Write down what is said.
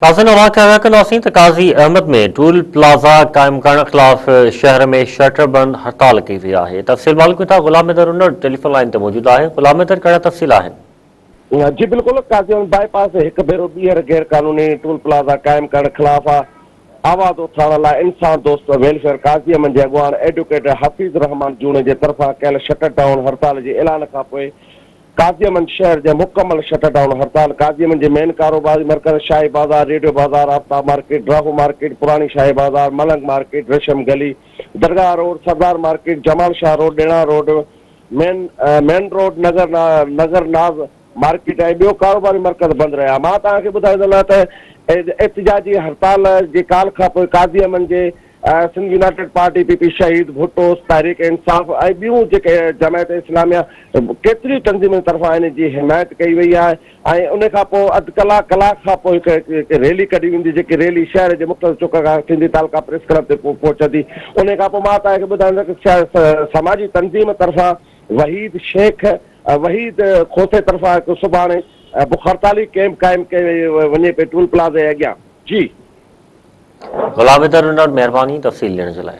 नाज़रीन नासिन काज़ी अहमद में tool plaza कायम करण खिलाफ शहर में शटर बंद हड़ताल की वई आहे। तफ़सील मालूम था गुलाम हैदर उन्नड़ टेलीफोन लाइन ते मौजूद है। गुलाम हैदर कहिड़ा तफ़सील आहिनि? जी बिल्कुल काज़ी बाईपास एक भेरो ॿीहर गैर कानूनी टूल प्लाज़ा कायम करण खिलाफ आवाज़ उथारण लाइ इंसान दोस्त वेलफेयर काज़ी अमन जे अॻुवान एडवोकेट हफ़ीज़ रहमान जूने जे तरफ़ां कयल शटर डाउन हड़ताल जे ऐलान खां पोइ काज़ी अमन शहर जे मुकमल शटर डाउन हड़ताल काज़ी अमन जे मेन कारोबारी मरकज़ शाही बाज़ार, रेडियो बाज़ार, आफ्ताब मार्केट, राहू मार्केट, पुरानी शाही बाज़ार, मलंग market, Resham Gali, Dargah road, Sardar market, Jamal Shah road, Dena road, main road, Nagar Naz market ऐं ॿियो कारोबारी मरकज़ बंदि रहिया। मां तव्हांखे ॿुधाईंदो त एहतिजाजी हड़ताल जे काल खां पोइ काज़ी अमन जे सिंध यूनाइटेड पार्टी पीपी शहीद भुट्टो तहरीक इंसाफ़ ऐं ॿियूं जेके जमायत इस्लामिया केतिरियूं तंज़ीमुनि तरफ़ां इन जी हिमायत कई वई आहे ऐं उन खां पोइ अधु कलाक खां पोइ हिकु रैली कढी वेंदी, जेकी रैली शहर जे मुख़्तलिफ़ चौक खां थींदी, तालका प्रेस क्लब ते पहुचंदी। उन खां पोइ मां तव्हांखे ॿुधाईंदो कि समाजी तंज़ीम तरफ़ां वहीद खोसे तरफ़ां हिकु सुभाणे बुख हड़ताली कैंप क़ाइमु कयो वञे पे टूल प्लाज़े जे अॻियां। जी गुलाम हैदर उन्नड़, मेहरबानी तफ़सील ॾियण जे लाइ।